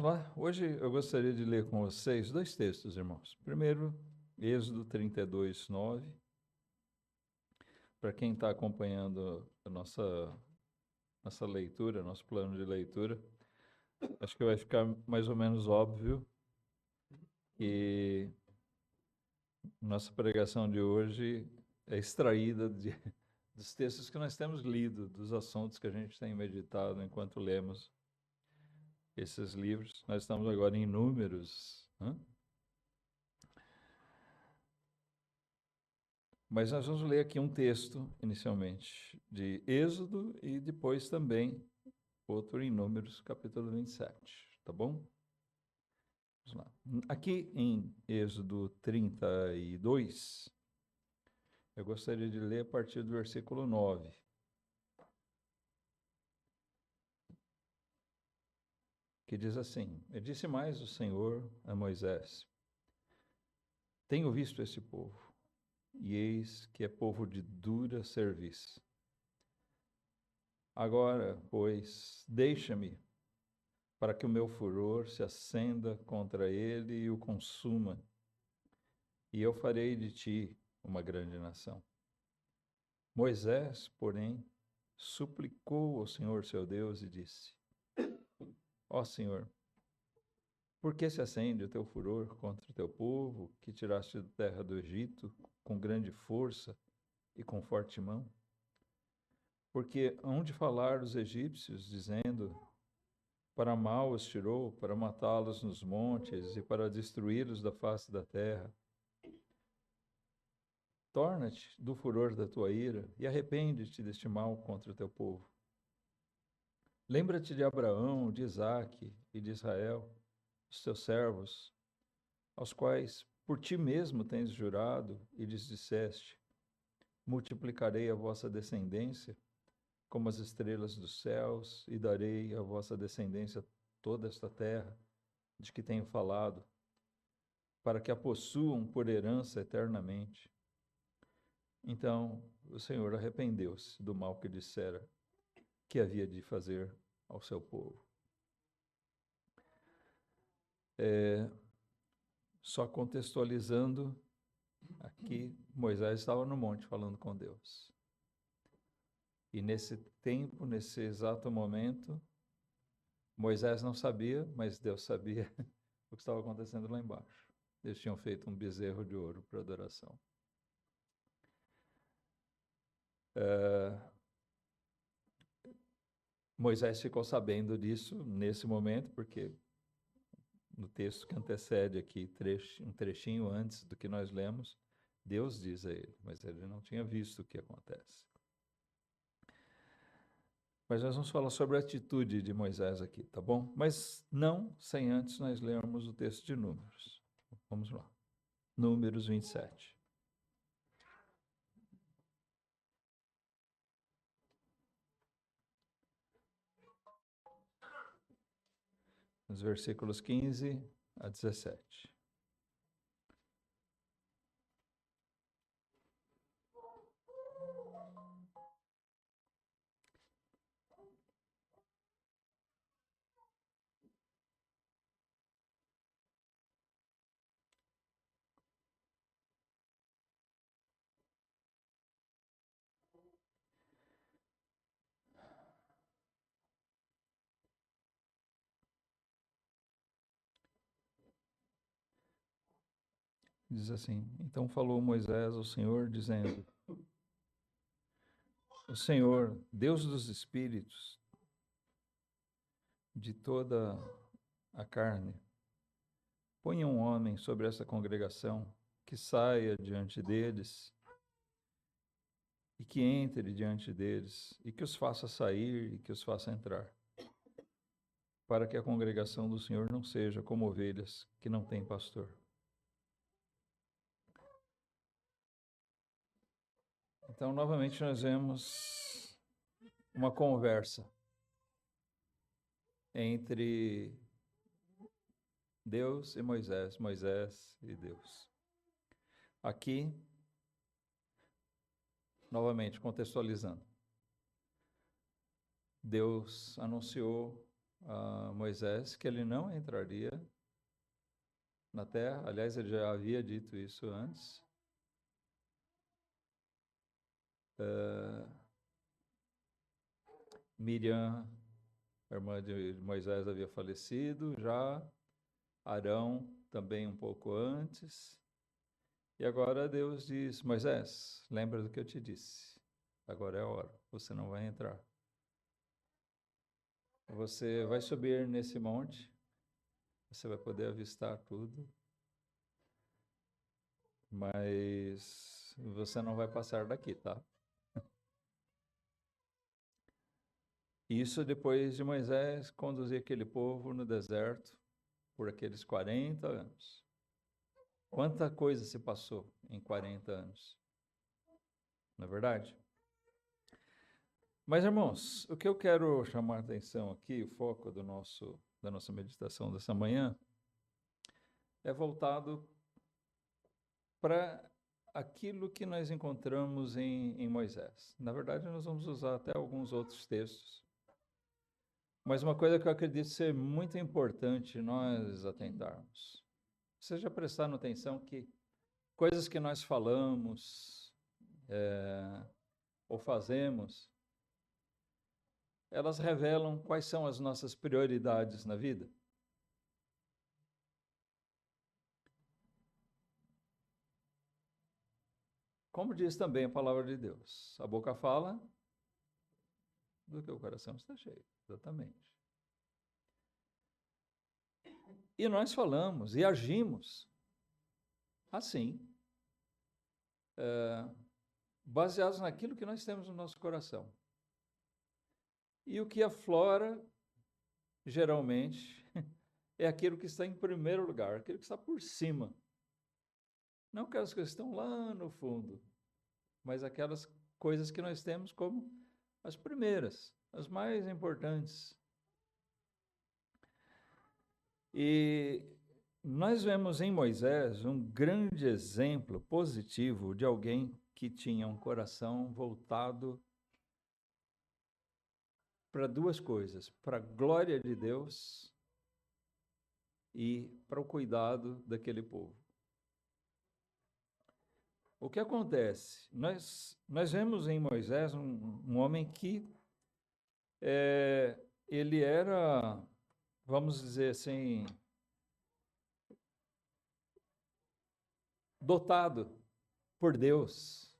Vamos lá. Hoje eu gostaria de ler com vocês dois textos, irmãos. Primeiro, Êxodo 32, 9. Para quem está acompanhando a nossa leitura, nosso plano de leitura, acho que vai ficar mais ou menos óbvio que nossa pregação de hoje é extraída dos textos que nós temos lido, dos assuntos que a gente tem meditado enquanto lemos esses livros. Nós estamos agora em Números, né? Mas nós vamos ler aqui um texto, inicialmente, de Êxodo e depois também outro em Números, capítulo 27, tá bom? Vamos lá. Aqui em Êxodo 32, eu gostaria de ler a partir do versículo 9. Que diz assim: E disse mais o Senhor a Moisés: Tenho visto esse povo, e eis que é povo de dura cerviz. Agora, pois, deixa-me, para que o meu furor se acenda contra ele e o consuma, e eu farei de ti uma grande nação. Moisés, porém, suplicou ao Senhor seu Deus e disse: Ó Senhor, por que se acende o teu furor contra o teu povo, que tiraste da terra do Egito com grande força e com forte mão? Porque hão de falar os egípcios, dizendo: Para mal os tirou, para matá-los nos montes e para destruí-los da face da terra. Torna-te do furor da tua ira e arrepende-te deste mal contra o teu povo. Lembra-te de Abraão, de Isaque e de Israel, os teus servos, aos quais por ti mesmo tens jurado e lhes disseste: multiplicarei a vossa descendência como as estrelas dos céus e darei à vossa descendência toda esta terra de que tenho falado, para que a possuam por herança eternamente. Então o Senhor arrependeu-se do mal que dissera que havia de fazer ao seu povo. Só contextualizando, aqui Moisés estava no monte falando com Deus. E nesse tempo, nesse exato momento, Moisés não sabia, mas Deus sabia o que estava acontecendo lá embaixo. Eles tinham feito um bezerro de ouro para adoração. Moisés ficou sabendo disso nesse momento, porque no texto que antecede aqui, um trechinho antes do que nós lemos, Deus diz a ele, mas ele não tinha visto o que acontece. Mas nós vamos falar sobre a atitude de Moisés aqui, tá bom? Mas não sem antes nós lermos o texto de Números. Vamos lá. Números 27. Nos versículos 15 a 17. Diz assim: Então falou Moisés ao Senhor, dizendo: O Senhor, Deus dos espíritos, de toda a carne, ponha um homem sobre essa congregação, que saia diante deles e que entre diante deles, e que os faça sair e que os faça entrar, para que a congregação do Senhor não seja como ovelhas que não têm pastor. Então, novamente, nós vemos uma conversa entre Deus e Moisés, Moisés e Deus. Aqui, novamente, contextualizando. Deus anunciou a Moisés que ele não entraria na terra. Aliás, ele já havia dito isso antes. Miriam, a irmã de Moisés, havia falecido já. Arão também um pouco antes. E agora Deus diz: Moisés, lembra do que eu te disse. Agora é a hora, você não vai entrar. Você vai subir nesse monte, você vai poder avistar tudo, mas você não vai passar daqui, tá? Isso depois de Moisés conduzir aquele povo no deserto por aqueles 40 anos. Quanta coisa se passou em 40 anos, não é verdade? Mas, irmãos, o que eu quero chamar a atenção aqui, o foco da nossa meditação dessa manhã, é voltado para aquilo que nós encontramos em Moisés. Na verdade, nós vamos usar até alguns outros textos. Mas uma coisa que eu acredito ser muito importante nós atentarmos. Vocês já prestaram atenção que coisas que nós falamos ou fazemos, elas revelam quais são as nossas prioridades na vida? Como diz também a palavra de Deus, a boca fala do que o coração está cheio, exatamente. E nós falamos e agimos assim, baseados naquilo que nós temos no nosso coração. E o que aflora, geralmente, é aquilo que está em primeiro lugar, aquilo que está por cima. Não aquelas coisas que estão lá no fundo, mas aquelas coisas que nós temos como as primeiras, as mais importantes. E nós vemos em Moisés um grande exemplo positivo de alguém que tinha um coração voltado para duas coisas: para a glória de Deus e para o cuidado daquele povo. O que acontece? Nós vemos em Moisés um homem que ele era, vamos dizer assim, dotado por Deus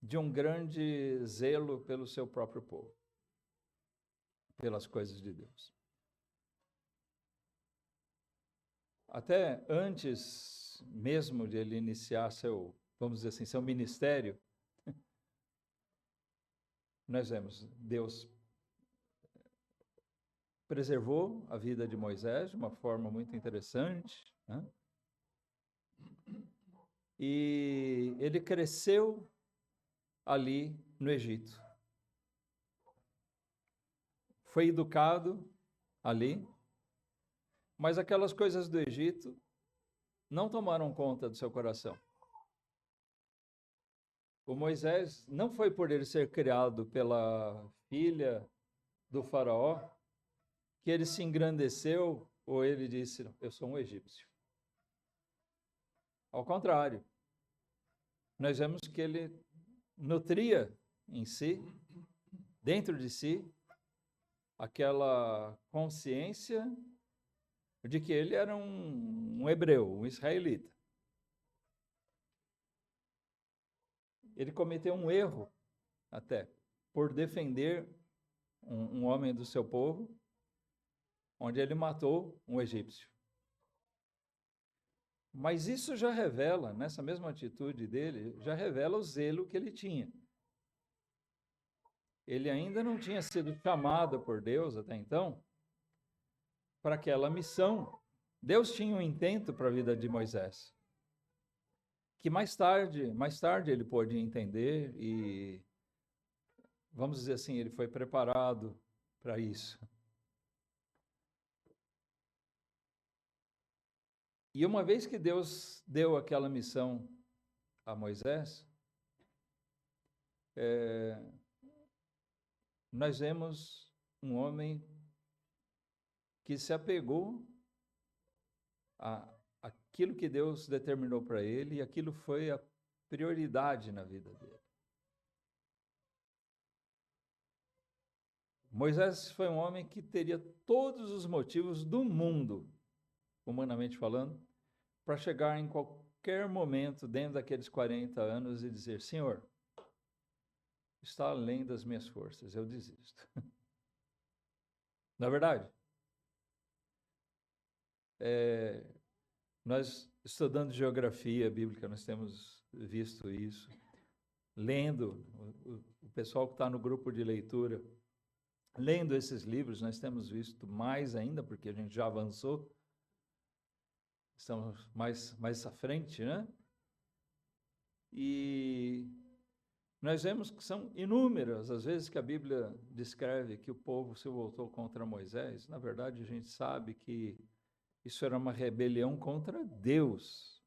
de um grande zelo pelo seu próprio povo, pelas coisas de Deus. Até antes mesmo de ele iniciar seu, vamos dizer assim, seu ministério, nós vemos Deus preservou a vida de Moisés de uma forma muito interessante, né? E ele cresceu ali no Egito. Foi educado ali, mas aquelas coisas do Egito não tomaram conta do seu coração. O Moisés não foi por ele ser criado pela filha do faraó que ele se engrandeceu ou ele disse, eu sou um egípcio. Ao contrário, nós vemos que ele nutria em si, dentro de si, aquela consciência de que ele era um hebreu, um israelita. Ele cometeu um erro, até, por defender um homem do seu povo, onde ele matou um egípcio. Mas isso já revela, nessa mesma atitude dele, já revela o zelo que ele tinha. Ele ainda não tinha sido chamado por Deus até então para aquela missão. Deus tinha um intento para a vida de Moisés, que mais tarde ele pôde entender e, vamos dizer assim, ele foi preparado para isso. E uma vez que Deus deu aquela missão a Moisés, nós vemos um homem que se apegou àquilo que Deus determinou para ele, e aquilo foi a prioridade na vida dele. Moisés foi um homem que teria todos os motivos do mundo, humanamente falando, para chegar em qualquer momento, dentro daqueles 40 anos, e dizer: Senhor, está além das minhas forças, eu desisto. Não é verdade? Nós, estudando geografia bíblica, nós temos visto isso. Lendo, o pessoal que está no grupo de leitura, lendo esses livros, nós temos visto mais ainda, porque a gente já avançou, estamos mais à frente, né? E nós vemos que são inúmeras as vezes que a Bíblia descreve que o povo se voltou contra Moisés. Na verdade, a gente sabe que isso era uma rebelião contra Deus.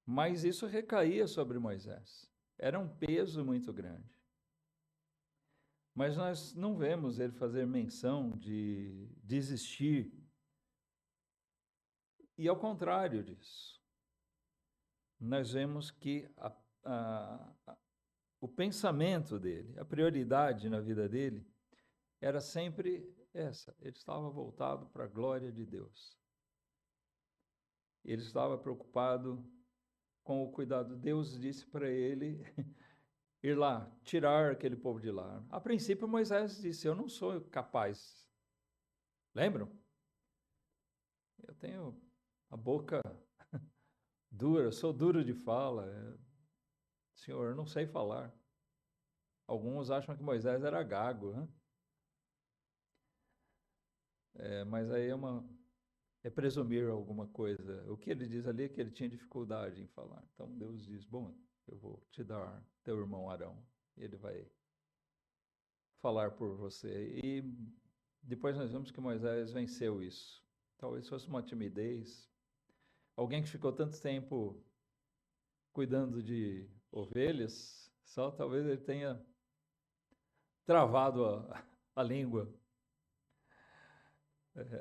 Mas isso recaía sobre Moisés. Era um peso muito grande. Mas nós não vemos ele fazer menção de desistir. E ao contrário disso, nós vemos que o pensamento dele, a prioridade na vida dele, era sempre essa. Ele estava voltado para a glória de Deus. Ele estava preocupado com o cuidado. Deus disse para ele ir lá, tirar aquele povo de lá. A princípio, Moisés disse: eu não sou capaz. Lembram? Eu tenho a boca dura, sou duro de fala. Senhor, eu não sei falar. Alguns acham que Moisés era gago, né? Mas aí é presumir alguma coisa. O que ele diz ali é que ele tinha dificuldade em falar. Então Deus diz: bom, eu vou te dar teu irmão Arão. Ele vai falar por você. E depois nós vemos que Moisés venceu isso. Talvez fosse uma timidez. Alguém que ficou tanto tempo cuidando de ovelhas, só talvez ele tenha travado a língua.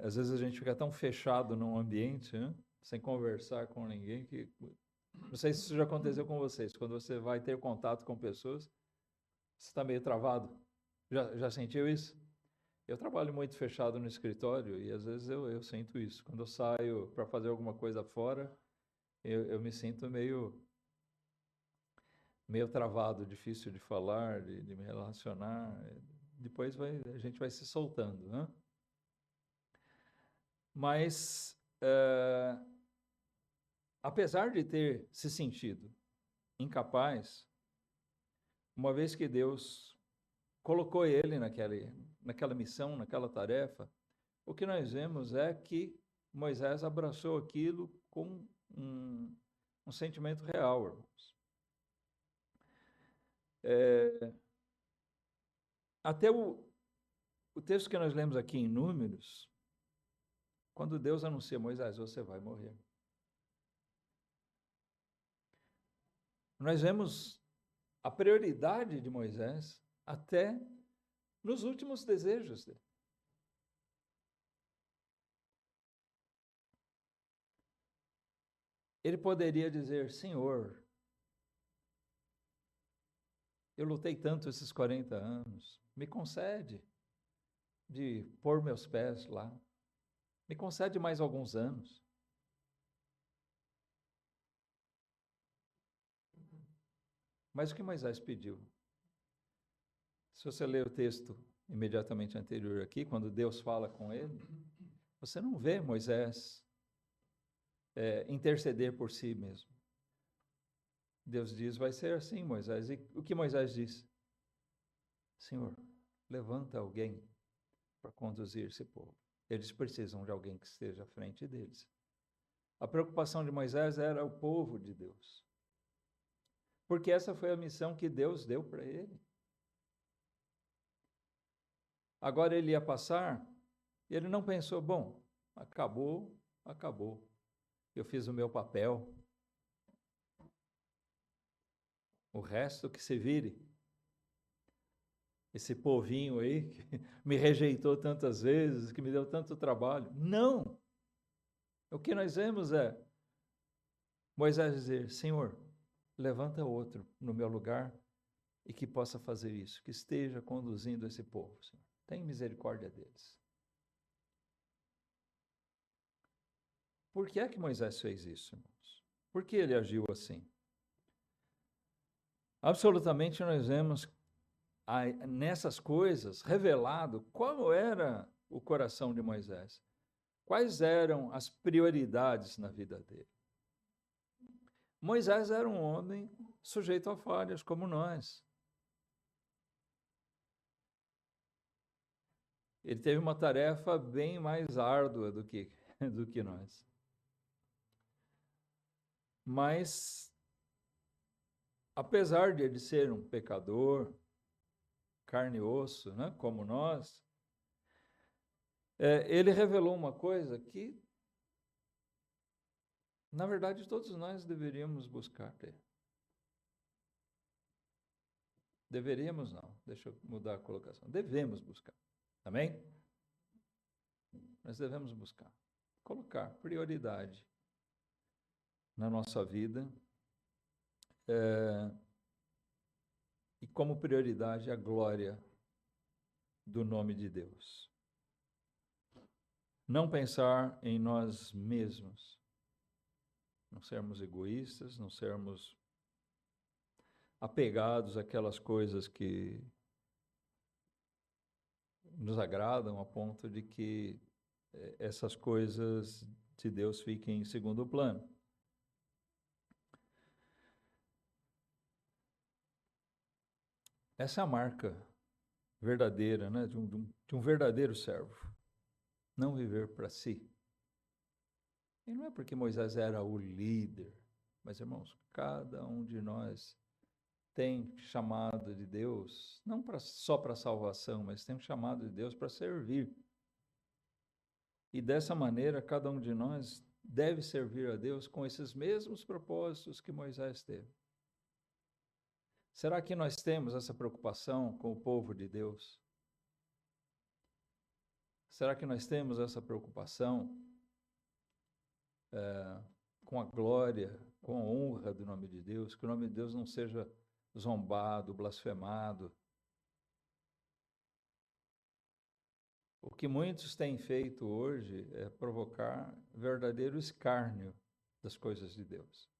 Às vezes a gente fica tão fechado num ambiente, né, sem conversar com ninguém, que... Não sei se isso já aconteceu com vocês. Quando você vai ter contato com pessoas, você está meio travado. Já sentiu isso? Eu trabalho muito fechado no escritório e às vezes eu sinto isso. Quando eu saio para fazer alguma coisa fora, eu me sinto meio travado, difícil de falar, de me relacionar. Depois a gente vai se soltando, né? Mas, apesar de ter se sentido incapaz, uma vez que Deus colocou ele naquela missão, naquela tarefa, o que nós vemos é que Moisés abraçou aquilo com um sentimento real, irmãos. Até o texto que nós lemos aqui em Números, quando Deus anuncia: Moisés, você vai morrer. Nós vemos a prioridade de Moisés até nos últimos desejos dele. Ele poderia dizer: Senhor, eu lutei tanto esses 40 anos, me concede de pôr meus pés lá, me concede mais alguns anos. Mas o que Moisés pediu? Se você ler o texto imediatamente anterior aqui, quando Deus fala com ele, você não vê Moisés interceder por si mesmo. Deus diz: vai ser assim, Moisés. E o que Moisés diz? Senhor, levanta alguém para conduzir esse povo. Eles precisam de alguém que esteja à frente deles. A preocupação de Moisés era o povo de Deus. Porque essa foi a missão que Deus deu para ele. Agora ele ia passar, e ele não pensou: bom, acabou. Eu fiz o meu papel. O resto que se vire. esse povinho aí que me rejeitou tantas vezes, que me deu tanto trabalho. Não! O que nós vemos é Moisés dizer: Senhor, levanta outro no meu lugar e que possa fazer isso, que esteja conduzindo esse povo, Senhor. Tem misericórdia deles. Por que é que Moisés fez isso, irmãos? Por que ele agiu assim? Absolutamente nós vemos nessas coisas revelado qual era o coração de Moisés. Quais eram as prioridades na vida dele? Moisés era um homem sujeito a falhas como nós. Ele teve uma tarefa bem mais árdua do que nós. Mas, apesar de ele ser um pecador, carne e osso, né, como nós, ele revelou uma coisa que, na verdade, todos nós deveríamos buscar ter. Deveríamos não, deixa eu mudar a colocação. Devemos buscar, amém? Nós devemos buscar, colocar prioridade na nossa vida, e como prioridade a glória do nome de Deus. Não pensar em nós mesmos, não sermos egoístas, não sermos apegados àquelas coisas que nos agradam a ponto de que essas coisas de Deus fiquem em segundo plano. Essa é a marca verdadeira, né, de um verdadeiro servo. Não viver para si. E não é porque Moisés era o líder, mas, irmãos, cada um de nós tem chamado de Deus, não só para salvação, mas tem chamado de Deus para servir. E dessa maneira, cada um de nós deve servir a Deus com esses mesmos propósitos que Moisés teve. Será que nós temos essa preocupação com o povo de Deus? Será que nós temos essa preocupação com a glória, com a honra do nome de Deus? Que o nome de Deus não seja zombado, blasfemado. O que muitos têm feito hoje é provocar verdadeiro escárnio das coisas de Deus.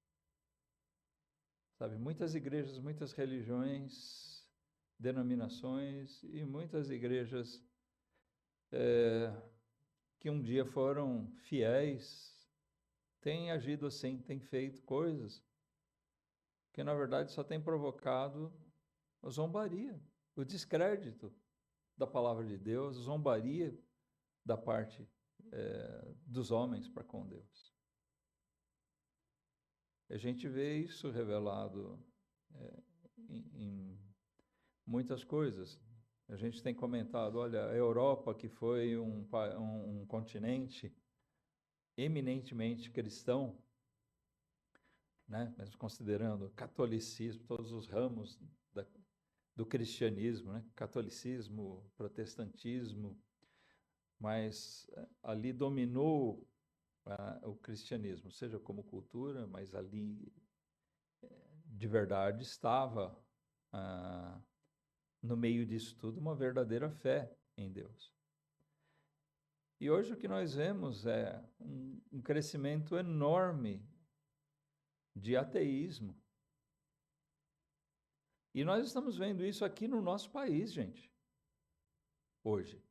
Sabe, muitas igrejas, muitas religiões, denominações e muitas igrejas que um dia foram fiéis têm agido assim, têm feito coisas que na verdade só tem provocado a zombaria, o descrédito da palavra de Deus, zombaria da parte dos homens para com Deus. A gente vê isso revelado em muitas coisas. A gente tem comentado, olha, a Europa, que foi um continente eminentemente cristão, né? Mas considerando catolicismo, todos os ramos do cristianismo, né? Catolicismo, protestantismo, mas ali dominou o cristianismo, seja como cultura, mas ali de verdade estava no meio disso tudo uma verdadeira fé em Deus. E hoje o que nós vemos é um crescimento enorme de ateísmo. E nós estamos vendo isso aqui no nosso país, gente, hoje.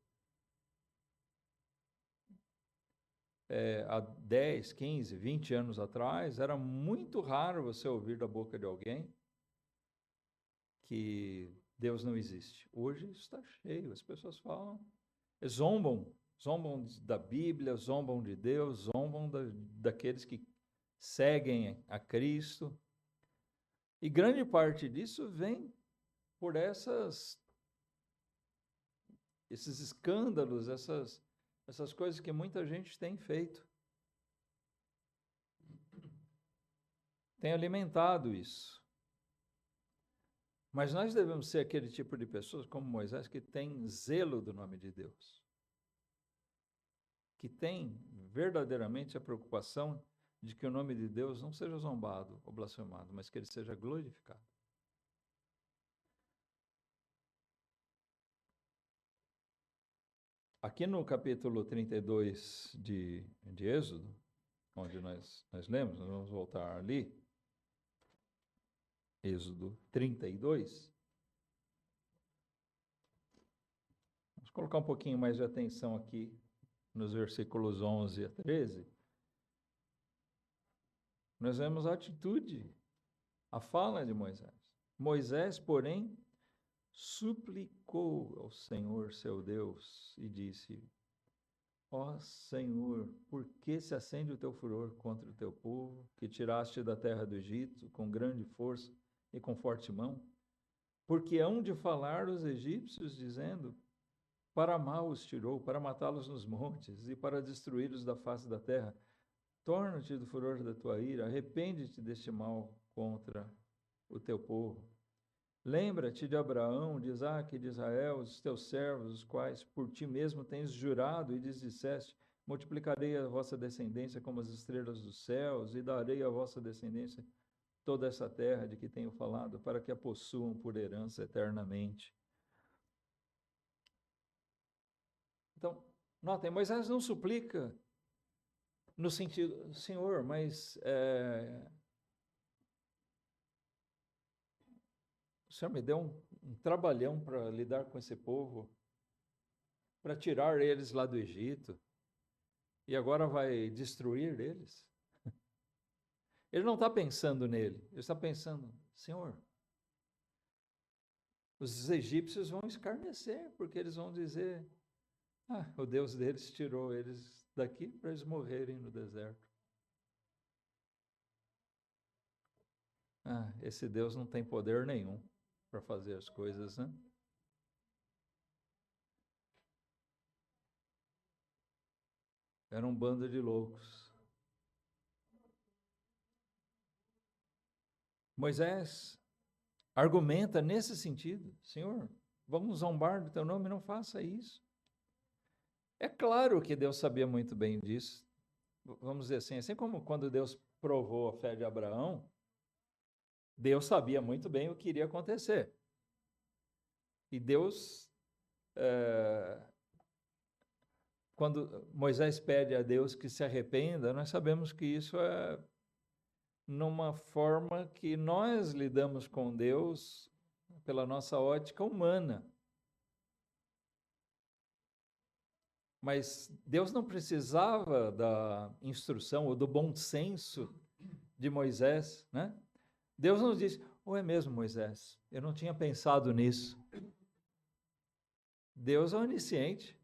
Há 10, 15, 20 anos atrás, era muito raro você ouvir da boca de alguém que Deus não existe. Hoje isso está cheio, as pessoas falam, zombam da Bíblia, zombam de Deus, zombam daqueles que seguem a Cristo. E grande parte disso vem por esses escândalos, essas coisas que muita gente tem feito. Tem alimentado isso. Mas nós devemos ser aquele tipo de pessoas como Moisés que tem zelo do nome de Deus, que tem verdadeiramente a preocupação de que o nome de Deus não seja zombado ou blasfemado, mas que ele seja glorificado. Aqui no capítulo 32 de Êxodo, onde nós lemos, nós vamos voltar ali, Êxodo 32. Vamos colocar um pouquinho mais de atenção aqui nos versículos 11 a 13. Nós vemos a atitude, a fala de Moisés. Moisés, porém, suplicou ao Senhor seu Deus e disse: ó Senhor, por que se acende o teu furor contra o teu povo, que tiraste da terra do Egito com grande força e com forte mão? Porque hão de falar os egípcios, dizendo: para mal os tirou, para matá-los nos montes e para destruí-los da face da terra. Torna-te do furor da tua ira, arrepende-te deste mal contra o teu povo. Lembra-te de Abraão, de Isaque e de Israel, os teus servos, os quais por ti mesmo tens jurado e lhes disseste: multiplicarei a vossa descendência como as estrelas dos céus e darei à vossa descendência toda essa terra de que tenho falado, para que a possuam por herança eternamente. Então, notem, Moisés não suplica no sentido: Senhor, mas o Senhor me deu um trabalhão para lidar com esse povo, para tirar eles lá do Egito, e agora vai destruir eles? Ele não está pensando nele, ele está pensando: Senhor, os egípcios vão escarnecer, porque eles vão dizer: o Deus deles tirou eles daqui para eles morrerem no deserto. Esse Deus não tem poder nenhum para fazer as coisas, né? Era um bando de loucos. Moisés argumenta nesse sentido: Senhor, vamos zombar do teu nome, não faça isso. É claro que Deus sabia muito bem disso. Vamos dizer assim como quando Deus provou a fé de Abraão, Deus sabia muito bem o que iria acontecer. E Deus, quando Moisés pede a Deus que se arrependa, nós sabemos que isso é numa forma que nós lidamos com Deus pela nossa ótica humana. Mas Deus não precisava da instrução ou do bom senso de Moisés, né? Deus nos disse: é mesmo, Moisés, eu não tinha pensado nisso. Deus é onisciente.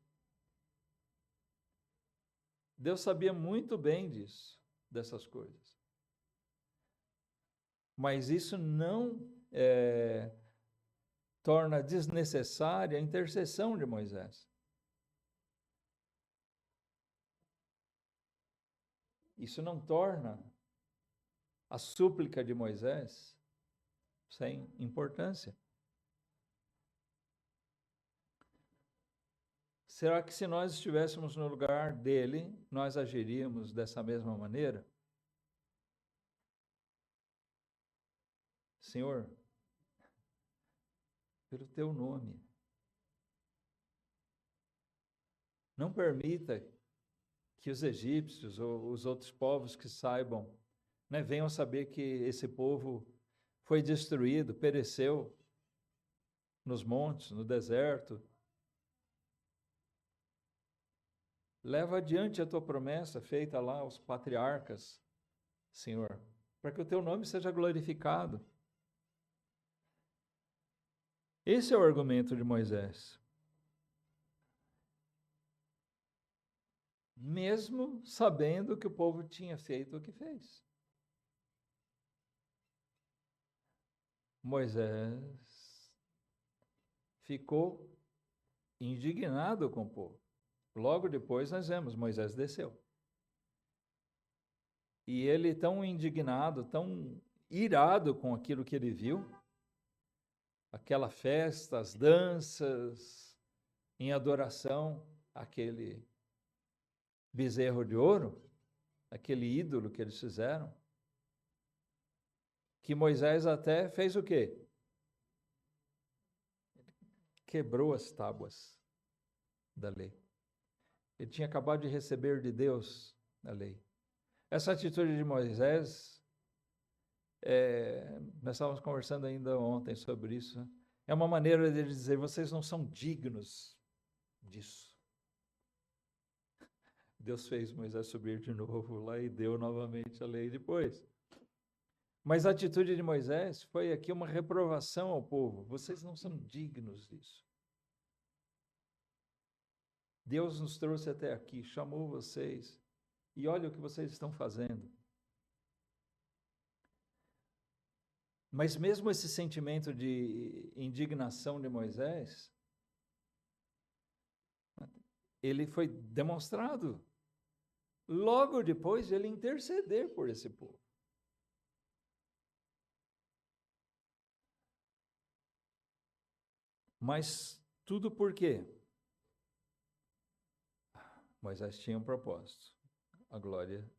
Deus sabia muito bem disso, dessas coisas. Mas isso não torna desnecessária a intercessão de Moisés. Isso não torna a súplica de Moisés sem importância. Será que se nós estivéssemos no lugar dele, nós agiríamos dessa mesma maneira? Senhor, pelo teu nome, não permita que os egípcios ou os outros povos que saibam, venham a saber que esse povo foi destruído, pereceu nos montes, no deserto. Leva adiante a tua promessa feita lá aos patriarcas, Senhor, para que o teu nome seja glorificado. Esse é o argumento de Moisés. Mesmo sabendo que o povo tinha feito o que fez. Moisés ficou indignado com o povo. Logo depois nós vemos, Moisés desceu. E ele tão indignado, tão irado com aquilo que ele viu, aquela festa, as danças, em adoração àquele bezerro de ouro, aquele ídolo que eles fizeram, que Moisés até fez o quê? Quebrou as tábuas da lei. Ele tinha acabado de receber de Deus a lei. Essa atitude de Moisés, nós estávamos conversando ainda ontem sobre isso, né? É uma maneira de dizer, vocês não são dignos disso. Deus fez Moisés subir de novo lá e deu novamente a lei depois. Mas a atitude de Moisés foi aqui uma reprovação ao povo. Vocês não são dignos disso. Deus nos trouxe até aqui, chamou vocês, e olha o que vocês estão fazendo. Mas mesmo esse sentimento de indignação de Moisés, ele foi demonstrado logo depois de ele interceder por esse povo. Mas tudo por quê? Moisés tinha um propósito, a glória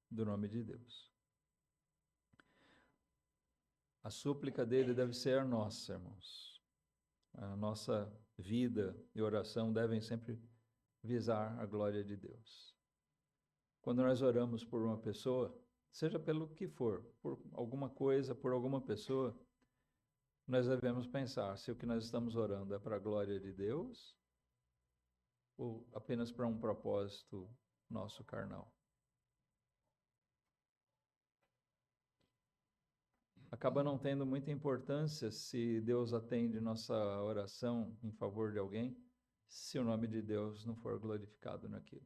do nome de Deus. A súplica dele deve ser a nossa, irmãos. A nossa vida e oração devem sempre visar a glória de Deus. Quando nós oramos por uma pessoa, seja pelo que for, por alguma coisa, por alguma pessoa, nós devemos pensar se o que nós estamos orando é para a glória de Deus ou apenas para um propósito nosso carnal. Acaba não tendo muita importância se Deus atende nossa oração em favor de alguém, se o nome de Deus não for glorificado naquilo.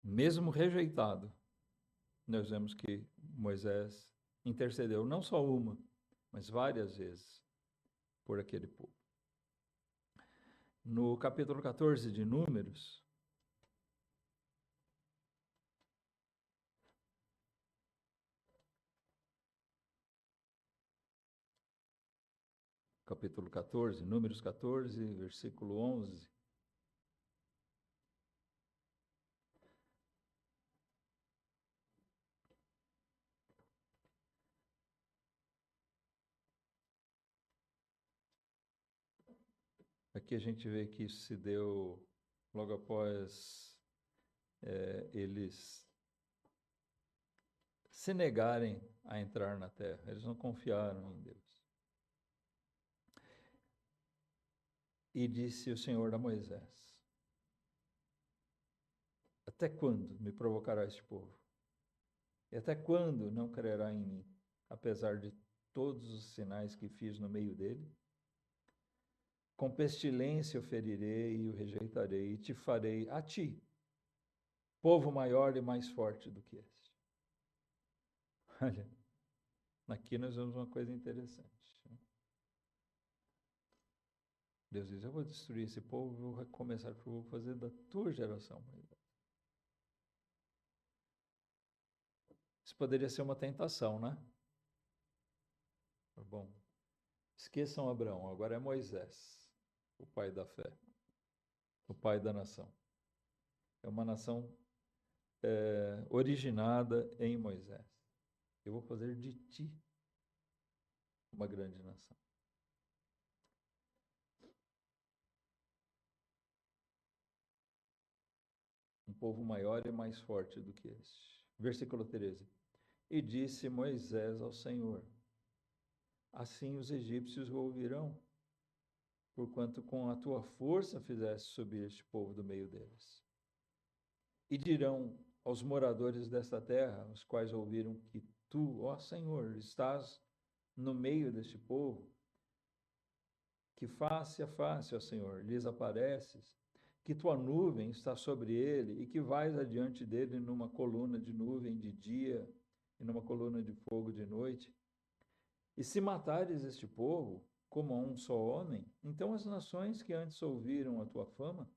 Mesmo rejeitado, nós vemos que Moisés intercedeu não só uma, mas várias vezes por aquele povo. No capítulo 14 de Números, capítulo 14, Números 14, versículo 11. Aqui a gente vê que isso se deu logo após eles se negarem a entrar na terra. Eles não confiaram em Deus. E disse o Senhor a Moisés: até quando me provocará este povo? E até quando não crerá em mim, apesar de todos os sinais que fiz no meio dele? Com pestilência o ferirei e o rejeitarei, e te farei a ti, povo maior e mais forte do que este. Olha, aqui nós vemos uma coisa interessante. Deus diz, eu vou destruir esse povo, vou recomeçar o que eu vou fazer da tua geração. Isso poderia ser uma tentação, né? Bom, esqueçam Abraão, agora é Moisés, o pai da fé, o pai da nação. É uma nação originada em Moisés. Eu vou fazer de ti uma grande nação. Um povo maior e mais forte do que este. Versículo 13. E disse Moisés ao Senhor, assim os egípcios o ouvirão, porquanto com a tua força fizeste subir este povo do meio deles. E dirão aos moradores desta terra, os quais ouviram que tu, ó Senhor, estás no meio deste povo, que face a face, ó Senhor, lhes apareces, que tua nuvem está sobre ele e que vais adiante dele numa coluna de nuvem de dia e numa coluna de fogo de noite. E se matares este povo como a um só homem, então as nações que antes ouviram a tua fama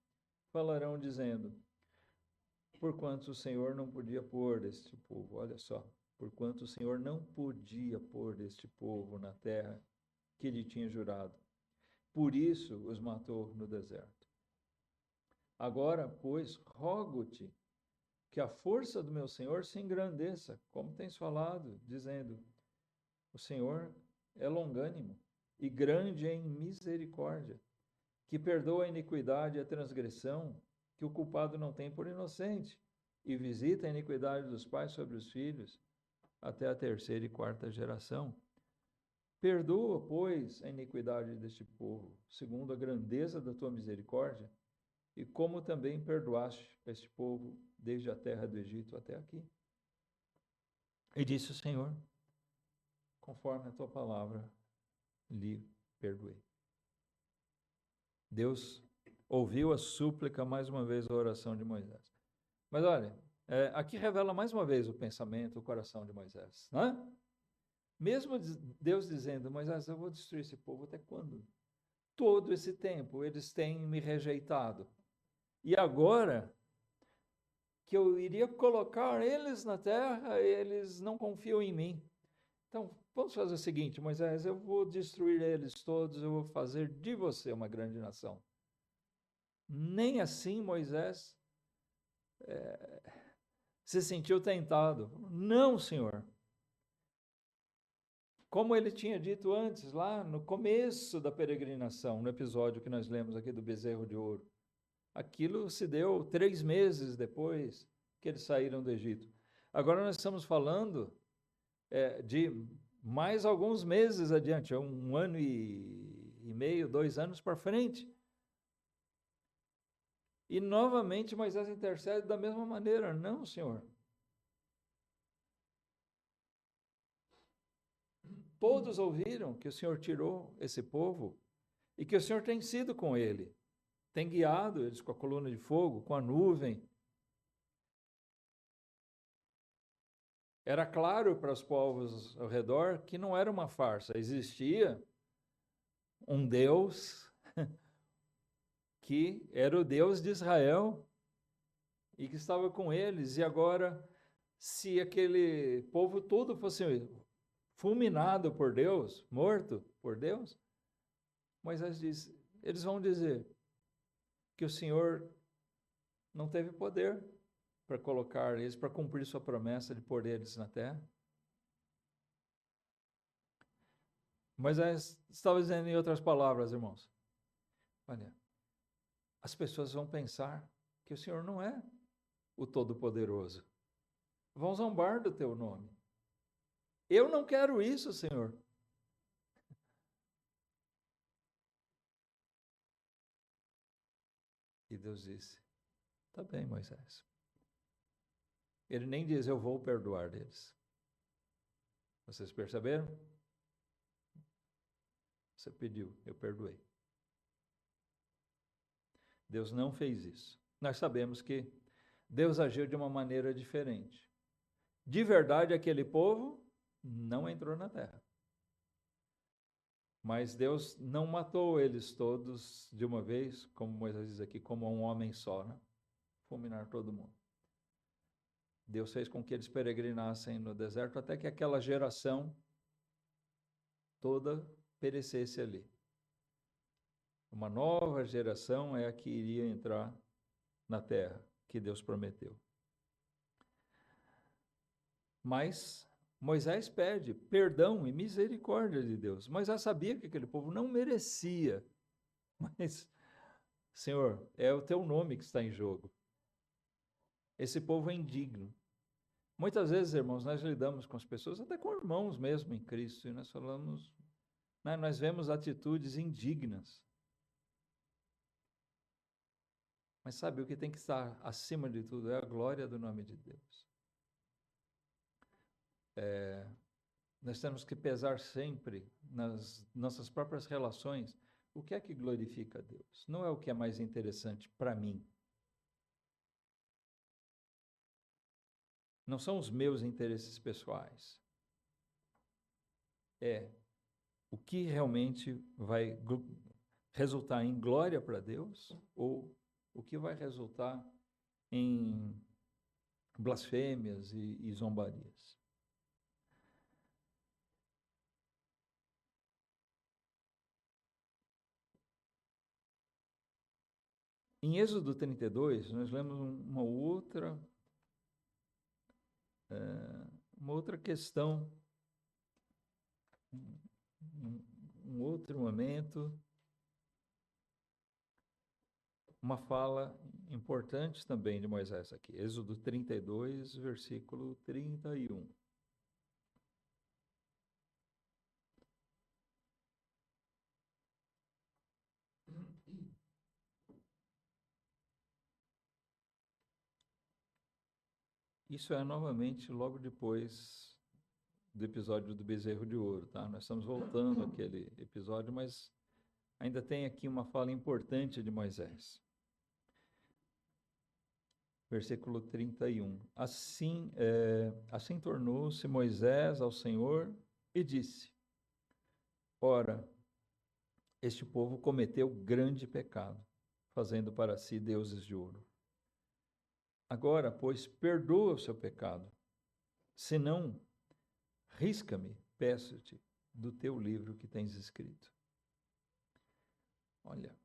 falarão dizendo, porquanto o Senhor não podia pôr este povo, olha só, porquanto o Senhor não podia pôr este povo na terra que lhe tinha jurado. Por isso os matou no deserto. Agora, pois, rogo-te que a força do meu Senhor se engrandeça, como tens falado, dizendo, o Senhor é longânimo e grande em misericórdia, que perdoa a iniquidade e a transgressão que o culpado não tem por inocente, e visita a iniquidade dos pais sobre os filhos, até a terceira e quarta geração. Perdoa, pois, a iniquidade deste povo, segundo a grandeza da tua misericórdia, e como também perdoaste este povo desde a terra do Egito até aqui. E disse o Senhor, conforme a tua palavra, lhe perdoei. Deus ouviu a súplica, mais uma vez, a oração de Moisés. Mas olha, aqui revela mais uma vez o pensamento, o coração de Moisés, não é? Mesmo Deus dizendo, Moisés, eu vou destruir esse povo até quando? Todo esse tempo eles têm me rejeitado. E agora que eu iria colocar eles na terra, eles não confiam em mim. Então, vamos fazer o seguinte, Moisés, eu vou destruir eles todos, eu vou fazer de você uma grande nação. Nem assim Moisés se sentiu tentado. Não, Senhor. Como ele tinha dito antes, lá no começo da peregrinação, no episódio que nós lemos aqui do bezerro de ouro, aquilo se deu 3 meses depois que eles saíram do Egito. Agora nós estamos falando de mais alguns meses adiante, 1 ano e meio, 2 anos para frente. E novamente Moisés intercede da mesma maneira. Não, Senhor. Todos ouviram que o Senhor tirou esse povo e que o Senhor tem sido com ele. Tem guiado eles com a coluna de fogo, com a nuvem. Era claro para os povos ao redor que não era uma farsa. Existia um Deus que era o Deus de Israel e que estava com eles. E agora, se aquele povo todo fosse fulminado por Deus, morto por Deus, Moisés diz, eles vão dizer que o Senhor não teve poder para colocar eles, para cumprir sua promessa de pôr eles na terra. Moisés estava dizendo em outras palavras, irmãos, olha, as pessoas vão pensar que o Senhor não é o Todo-Poderoso. Vão zombar do teu nome. Eu não quero isso, Senhor. E Deus disse, tá bem, Moisés. Ele nem diz, eu vou perdoar deles. Vocês perceberam? Você pediu, eu perdoei. Deus não fez isso. Nós sabemos que Deus agiu de uma maneira diferente. De verdade, aquele povo não entrou na terra. Mas Deus não matou eles todos de uma vez, como Moisés diz aqui, como um homem só, né? Fulminar todo mundo. Deus fez com que eles peregrinassem no deserto até que aquela geração toda perecesse ali. Uma nova geração é a que iria entrar na terra que Deus prometeu. Mas Moisés pede perdão e misericórdia de Deus. Moisés sabia que aquele povo não merecia, mas, Senhor, é o teu nome que está em jogo. Esse povo é indigno. Muitas vezes, irmãos, nós lidamos com as pessoas, até com irmãos mesmo em Cristo, e nós falamos, né, nós vemos atitudes indignas. Mas sabe, o que tem que estar acima de tudo é a glória do nome de Deus. Nós temos que pesar sempre nas nossas próprias relações o que é que glorifica a Deus. Não é o que é mais interessante para mim. Não são os meus interesses pessoais. É o que realmente vai resultar em glória para Deus ou o que vai resultar em blasfêmias e zombarias. Em Êxodo 32, nós lemos uma outra questão, um outro momento, uma fala importante também de Moisés aqui. Êxodo 32, versículo 31. Isso é novamente logo depois do episódio do bezerro de ouro, tá? Nós estamos voltando àquele episódio, mas ainda tem aqui uma fala importante de Moisés. Versículo 31. Assim tornou-se Moisés ao Senhor e disse: Ora, este povo cometeu grande pecado, fazendo para si deuses de ouro. Agora, pois, perdoa o seu pecado. Senão, risca-me, peço-te, do teu livro que tens escrito. Olha,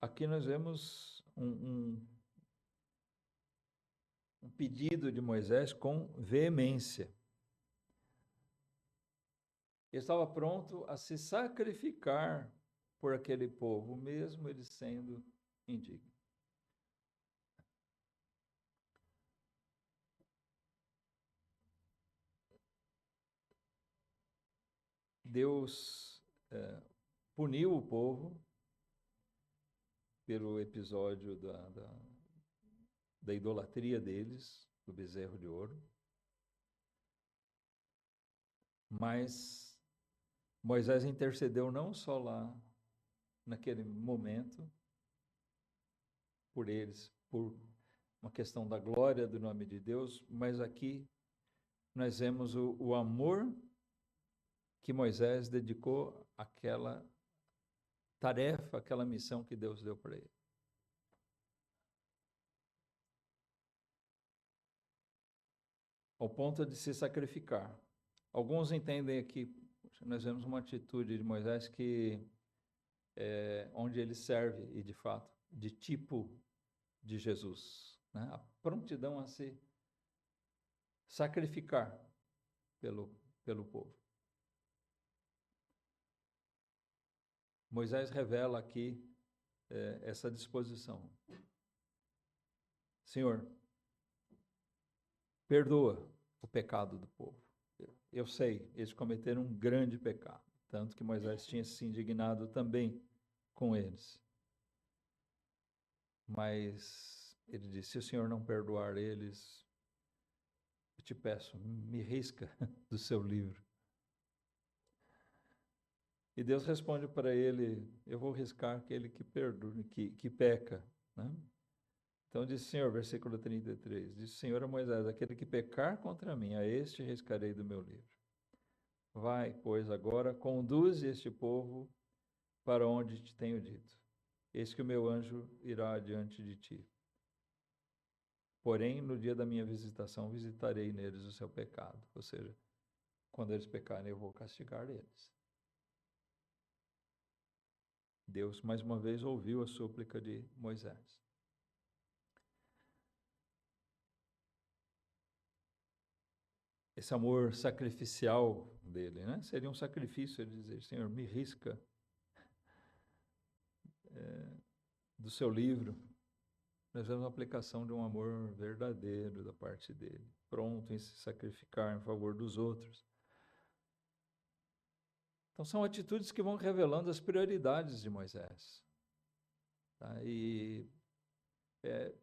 aqui nós vemos um pedido de Moisés com veemência. Ele estava pronto a se sacrificar por aquele povo, mesmo ele sendo indigno. Deus puniu o povo pelo episódio da idolatria deles, do bezerro de ouro. Mas Moisés intercedeu não só lá, naquele momento, por eles, por uma questão da glória do nome de Deus, mas aqui nós vemos o amor que Moisés dedicou àquela tarefa, àquela missão que Deus deu para ele. Ao ponto de se sacrificar. Alguns entendem aqui, nós vemos uma atitude de Moisés que onde ele serve, e de fato, de tipo de Jesus, né? A prontidão a se sacrificar pelo povo. Moisés revela aqui essa disposição. Senhor, perdoa o pecado do povo. Eu sei, eles cometeram um grande pecado, tanto que Moisés tinha se indignado também com eles. Mas ele disse: se o Senhor não perdoar eles, eu te peço, me risca do seu livro. E Deus responde para ele: eu vou riscar aquele que perdoa, que peca, né? Então diz o Senhor, versículo 33, diz o Senhor a Moisés: aquele que pecar contra mim, a este riscarei do meu livro. Vai, pois, agora, conduze este povo para onde te tenho dito. Eis que o meu anjo irá adiante de ti. Porém, no dia da minha visitação, visitarei neles o seu pecado. Ou seja, quando eles pecarem, eu vou castigar eles. Deus, mais uma vez, ouviu a súplica de Moisés. Esse amor sacrificial dele, né? Seria um sacrifício ele dizer: Senhor, me risca do seu livro. Nós vemos a aplicação de um amor verdadeiro da parte dele, pronto em se sacrificar em favor dos outros. Então são atitudes que vão revelando as prioridades de Moisés. Tá? E é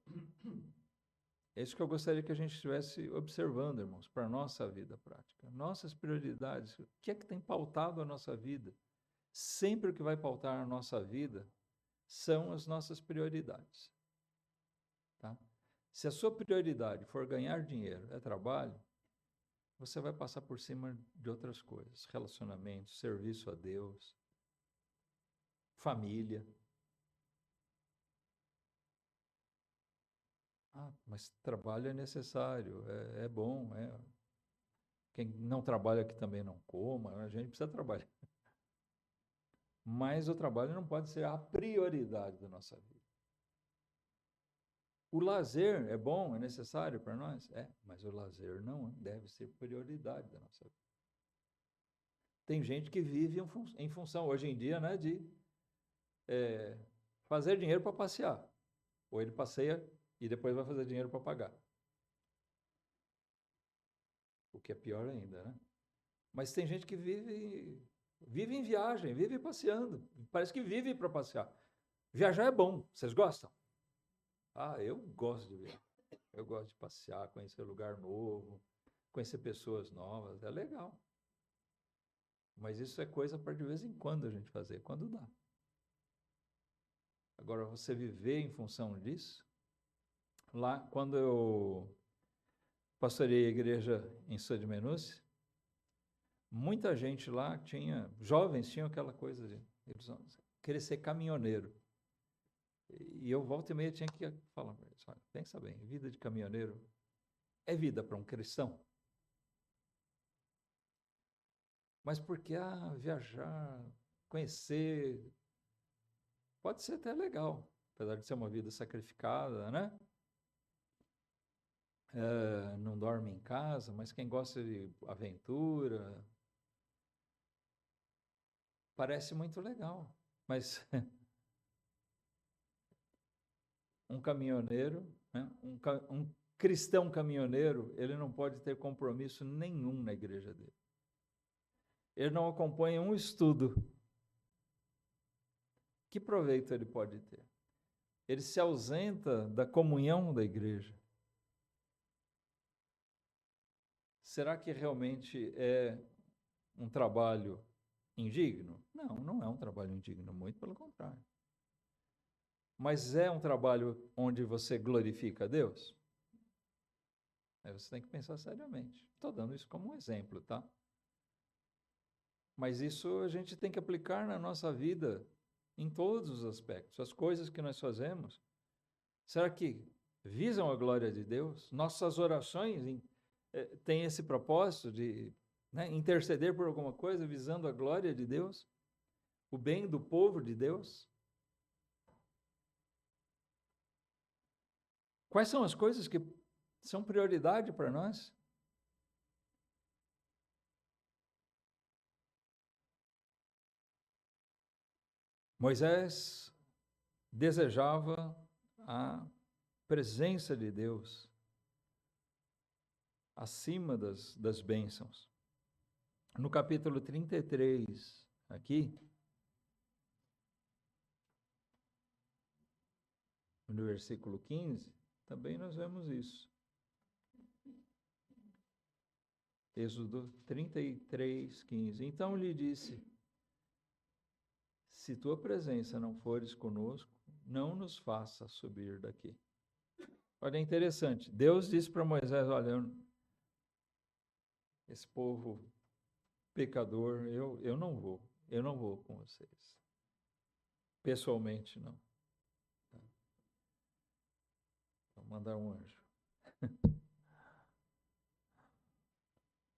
isso que eu gostaria que a gente estivesse observando, irmãos, para a nossa vida prática. Nossas prioridades, o que é que tem pautado a nossa vida? Sempre o que vai pautar a nossa vida são as nossas prioridades. Tá? Se a sua prioridade for ganhar dinheiro, é trabalho, você vai passar por cima de outras coisas, relacionamentos, serviço a Deus, família. mas trabalho é necessário, é bom. Quem não trabalha que também não coma, a gente precisa trabalhar. Mas o trabalho não pode ser a prioridade da nossa vida. O lazer é bom, é necessário para nós? Mas o lazer não deve ser prioridade da nossa vida. Tem gente que vive em função, hoje em dia, né, de fazer dinheiro para passear. Ou ele passeia e depois vai fazer dinheiro para pagar. O que é pior ainda, né? Mas tem gente que vive em viagem, vive passeando. Parece que vive para passear. Viajar é bom. Vocês gostam? Eu gosto de viajar. Eu gosto de passear, conhecer lugar novo, conhecer pessoas novas. É legal. Mas isso é coisa para de vez em quando a gente fazer, quando dá. Agora, você viver em função disso, lá, quando eu pastorei a igreja em Sodmenúcia, muita gente lá jovens tinham aquela coisa de querer ser caminhoneiro. E eu volta e meia tinha que falar para eles, olha, pensa bem, vida de caminhoneiro é vida para um cristão. Mas porque viajar, conhecer, pode ser até legal, apesar de ser uma vida sacrificada, né? Não dorme em casa, mas quem gosta de aventura, parece muito legal. Mas um caminhoneiro, né? um cristão caminhoneiro, ele não pode ter compromisso nenhum na igreja dele. Ele não acompanha um estudo. Que proveito ele pode ter? Ele se ausenta da comunhão da igreja. Será que realmente é um trabalho indigno? Não, não é um trabalho indigno, muito pelo contrário. Mas é um trabalho onde você glorifica a Deus? Aí você tem que pensar seriamente. Estou dando isso como um exemplo, tá? Mas isso a gente tem que aplicar na nossa vida em todos os aspectos. As coisas que nós fazemos, será que visam a glória de Deus? Nossas orações têm esse propósito de interceder por alguma coisa visando a glória de Deus? O bem do povo de Deus? Quais são as coisas que são prioridade para nós? Moisés desejava a presença de Deus acima das bênçãos. No capítulo 33, aqui, no versículo 15, também nós vemos isso. Êxodo 33, 15. Então lhe disse: se tua presença não fores conosco, não nos faça subir daqui. Olha, é interessante. Deus disse para Moisés: olha, esse povo pecador, eu não vou com vocês. Pessoalmente, não. Vou mandar um anjo.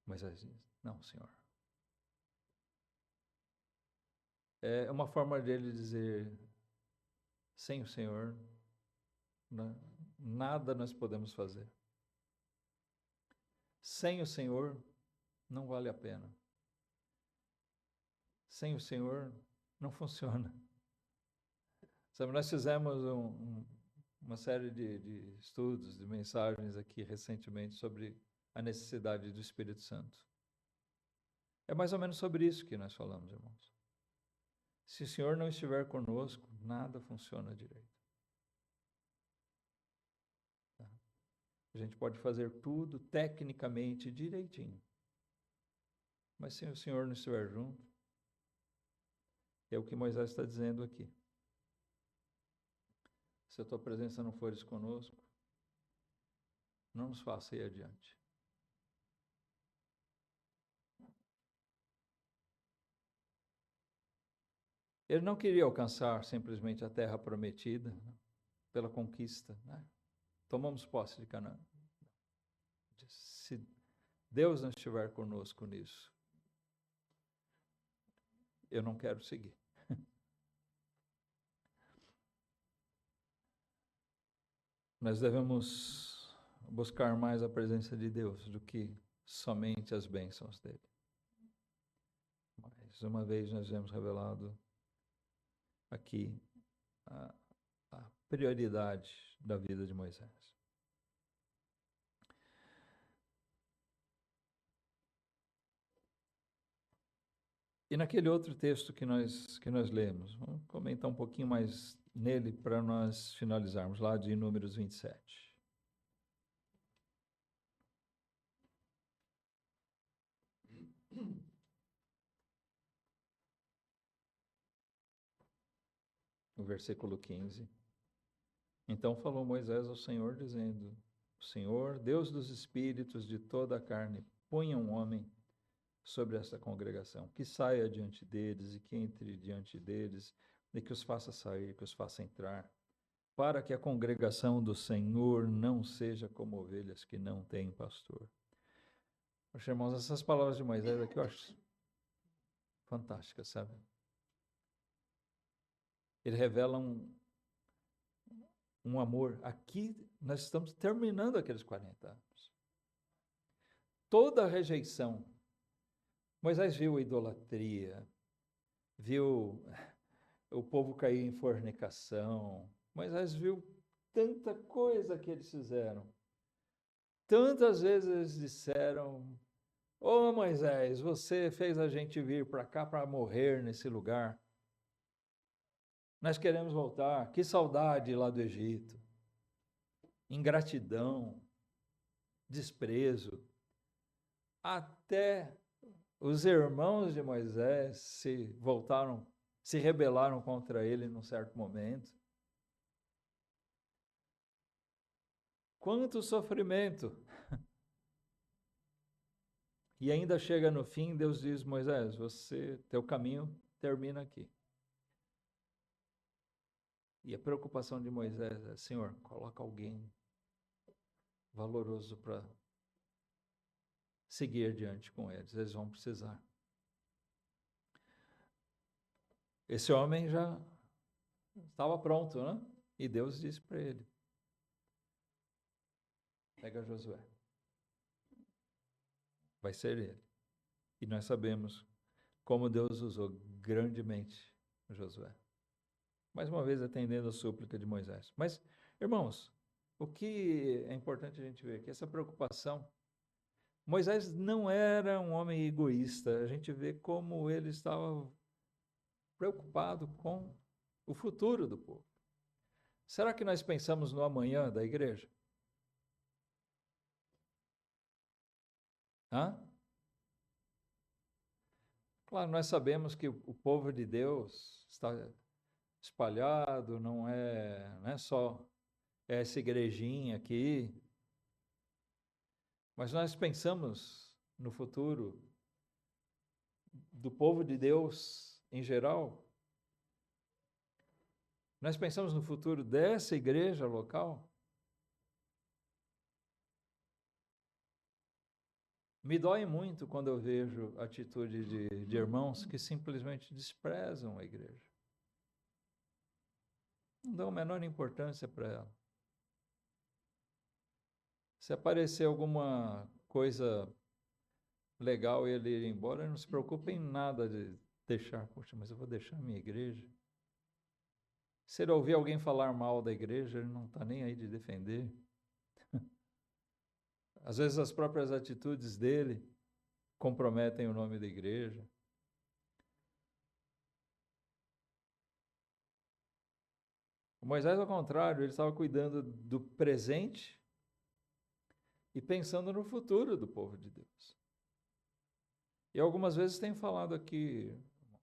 Moisés diz: não, Senhor. É uma forma dele dizer: sem o Senhor, nada nós podemos fazer. Sem o Senhor, não vale a pena. Sem o Senhor, não funciona. Sabe, nós fizemos uma série de estudos, de mensagens aqui recentemente sobre a necessidade do Espírito Santo. É mais ou menos sobre isso que nós falamos, irmãos. Se o Senhor não estiver conosco, nada funciona direito. Tá? A gente pode fazer tudo tecnicamente direitinho. Mas se o Senhor não estiver junto, é o que Moisés está dizendo aqui. Se a tua presença não fores conosco, não nos faça ir adiante. Ele não queria alcançar simplesmente a terra prometida, né, pela conquista, né? tomamos posse de Canaã. Se Deus não estiver conosco nisso, eu não quero seguir. Nós devemos buscar mais a presença de Deus do que somente as bênçãos dele. Mais uma vez nós vemos revelado aqui a prioridade da vida de Moisés. E naquele outro texto que nós lemos, vamos comentar um pouquinho mais nele para nós finalizarmos, lá de Números 27. O versículo 15. Então falou Moisés ao Senhor, dizendo: O Senhor, Deus dos espíritos de toda a carne, ponha um homem sobre esta congregação, que saia diante deles e que entre diante deles, e que os faça sair, que os faça entrar, para que a congregação do Senhor não seja como ovelhas que não têm pastor. Meus irmãos, essas palavras de Moisés aqui eu acho fantásticas, sabe? Ele revela um amor. Aqui nós estamos terminando aqueles 40 anos. Toda a rejeição. Moisés viu a idolatria, viu o povo cair em fornicação. Moisés viu tanta coisa que eles fizeram. Tantas vezes eles disseram: Ô Moisés, você fez a gente vir para cá para morrer nesse lugar. Nós queremos voltar. Que saudade lá do Egito. Ingratidão, desprezo. Até os irmãos de Moisés se rebelaram contra ele num certo momento. Quanto sofrimento! E ainda chega no fim, Deus diz: Moisés, teu caminho termina aqui. E a preocupação de Moisés é: Senhor, coloca alguém valoroso para seguir diante com eles. Eles vão precisar. Esse homem já estava pronto, né? E Deus disse para ele: pega Josué. Vai ser ele. E nós sabemos como Deus usou grandemente Josué. Mais uma vez atendendo a súplica de Moisés. Mas, irmãos, o que é importante a gente ver aqui, essa preocupação. Moisés não era um homem egoísta. A gente vê como ele estava preocupado com o futuro do povo. Será que nós pensamos no amanhã da igreja? Claro, nós sabemos que o povo de Deus está espalhado, não é só essa igrejinha aqui, mas nós pensamos no futuro do povo de Deus em geral. Nós pensamos no futuro dessa igreja local. Me dói muito quando eu vejo a atitude de irmãos que simplesmente desprezam a igreja. Não dão a menor importância para ela. Se aparecer alguma coisa legal e ele ir embora, não se preocupe em nada de deixar. Poxa, mas eu vou deixar a minha igreja. Se ele ouvir alguém falar mal da igreja, ele não está nem aí de defender. Às vezes as próprias atitudes dele comprometem o nome da igreja. O Moisés, ao contrário, ele estava cuidando do presente e pensando no futuro do povo de Deus. E algumas vezes tenho falado aqui,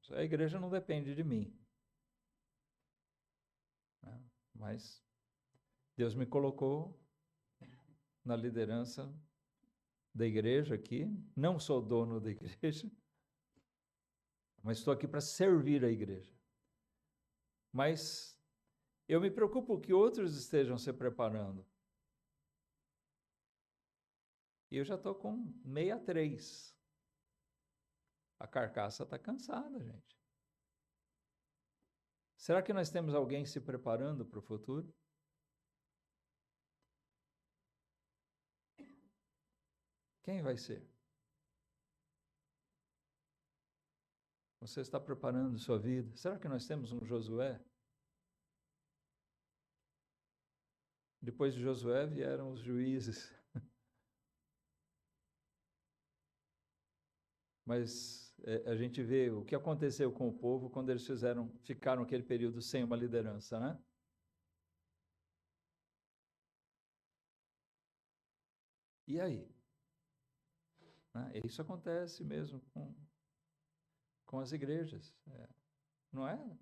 a igreja não depende de mim. Mas Deus me colocou na liderança da igreja aqui. Não sou dono da igreja, mas estou aqui para servir a igreja. Mas eu me preocupo que outros estejam se preparando E eu já estou com 63. A carcaça está cansada, gente. Será que nós temos alguém se preparando para o futuro? Quem vai ser? Você está preparando sua vida? Será que nós temos um Josué? Depois de Josué vieram os juízes. Mas a gente vê o que aconteceu com o povo quando eles ficaram aquele período sem uma liderança, né? E aí? Né? Isso acontece mesmo com as igrejas. Não é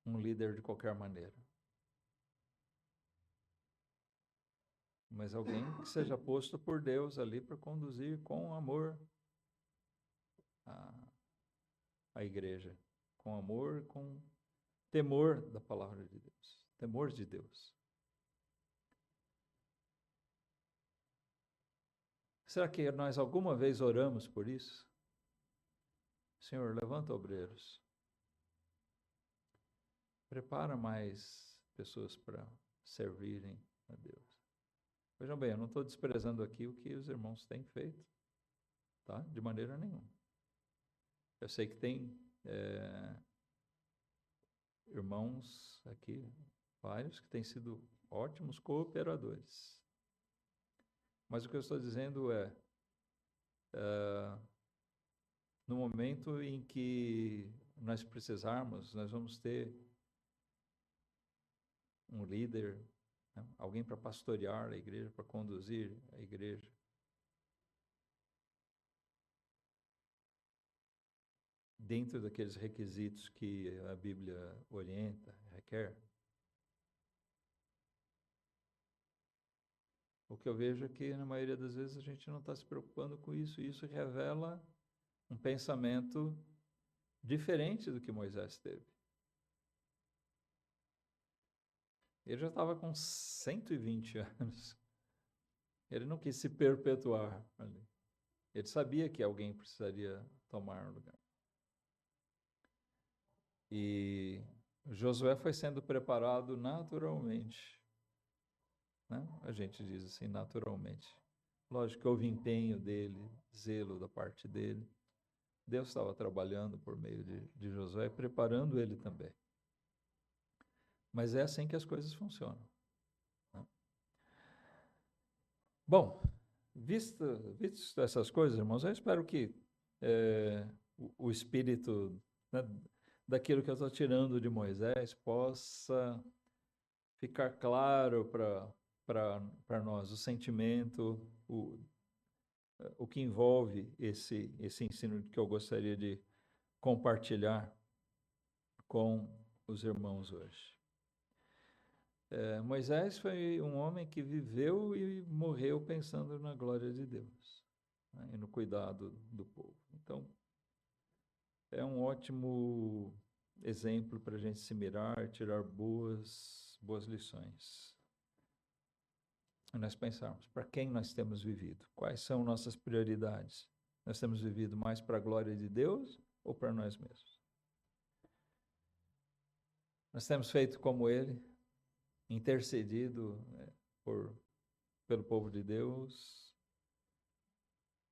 um líder de qualquer maneira, mas alguém que seja posto por Deus ali para conduzir com amor a, a igreja, com amor, com temor da palavra de Deus, temor de Deus. Será que nós alguma vez oramos por isso? Senhor, levanta obreiros. Prepara mais pessoas para servirem a Deus. Vejam bem, eu não estou desprezando aqui o que os irmãos têm feito, tá? De maneira nenhuma. Eu sei que tem irmãos aqui, vários, que têm sido ótimos cooperadores. Mas o que eu estou dizendo no momento em que nós precisarmos, nós vamos ter um líder, né? Alguém para pastorear a igreja, para conduzir a igreja. Dentro daqueles requisitos que a Bíblia orienta, requer. O que eu vejo é que, na maioria das vezes, a gente não está se preocupando com isso, e isso revela um pensamento diferente do que Moisés teve. Ele já estava com 120 anos. Ele não quis se perpetuar ali. Ele sabia que alguém precisaria tomar o lugar. E Josué foi sendo preparado naturalmente. Né? A gente diz assim, naturalmente. Lógico que houve empenho dele, zelo da parte dele. Deus estava trabalhando por meio de Josué, preparando ele também. Mas é assim que as coisas funcionam. Né? Bom, visto essas coisas, irmãos, eu espero que o espírito, né, daquilo que eu estou tirando de Moisés possa ficar claro para nós, o sentimento, o que envolve esse ensino que eu gostaria de compartilhar com os irmãos hoje. Moisés foi um homem que viveu e morreu pensando na glória de Deus, né, e no cuidado do povo. Então, é um ótimo exemplo para a gente se mirar, tirar boas lições. E nós pensarmos, para quem nós temos vivido? Quais são nossas prioridades? Nós temos vivido mais para a glória de Deus ou para nós mesmos? Nós temos feito como ele, intercedido, né, pelo povo de Deus,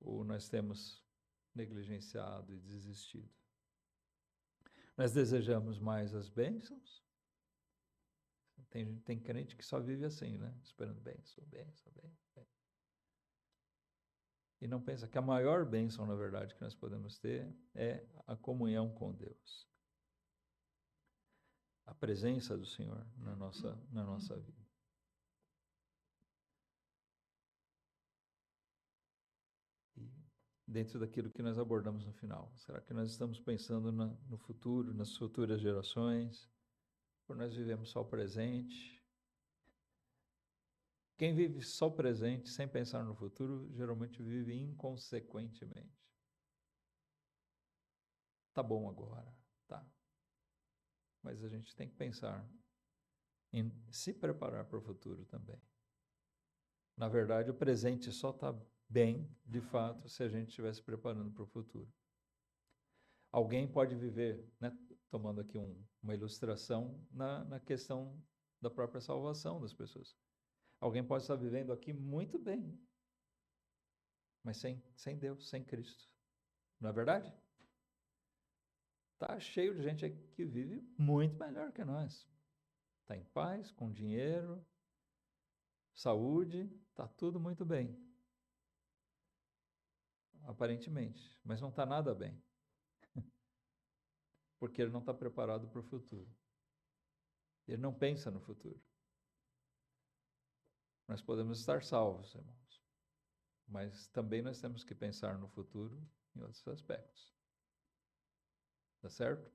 ou nós temos negligenciado e desistido? Nós desejamos mais as bênçãos? Tem crente que só vive assim, né? Esperando bênção. E não pensa que a maior bênção, na verdade, que nós podemos ter é a comunhão com Deus. A presença do Senhor na nossa vida. E dentro daquilo que nós abordamos no final, será que nós estamos pensando no futuro, nas futuras gerações? Ou nós vivemos só o presente? Quem vive só o presente, sem pensar no futuro, geralmente vive inconsequentemente. Tá bom agora, tá. Mas a gente tem que pensar em se preparar para o futuro também. Na verdade, o presente só está bem, de fato, se a gente estiver se preparando para o futuro. Alguém pode viver, né, tomando aqui uma ilustração, na questão da própria salvação das pessoas. Alguém pode estar vivendo aqui muito bem, mas sem Deus, sem Cristo. Não é verdade? Está cheio de gente aqui que vive muito melhor que nós. Está em paz, com dinheiro, saúde, está tudo muito bem. Aparentemente, mas não está nada bem. Porque ele não está preparado para o futuro. Ele não pensa no futuro. Nós podemos estar salvos, irmãos, mas também nós temos que pensar no futuro em outros aspectos. Tá certo?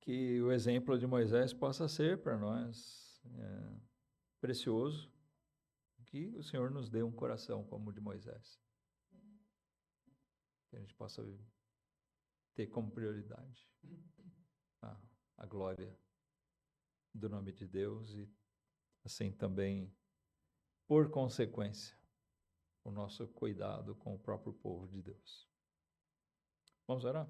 Que o exemplo de Moisés possa ser para nós precioso, que o Senhor nos dê um coração como o de Moisés. Que a gente possa ter como prioridade a glória do nome de Deus e assim também, por consequência, o nosso cuidado com o próprio povo de Deus. Vamos orar?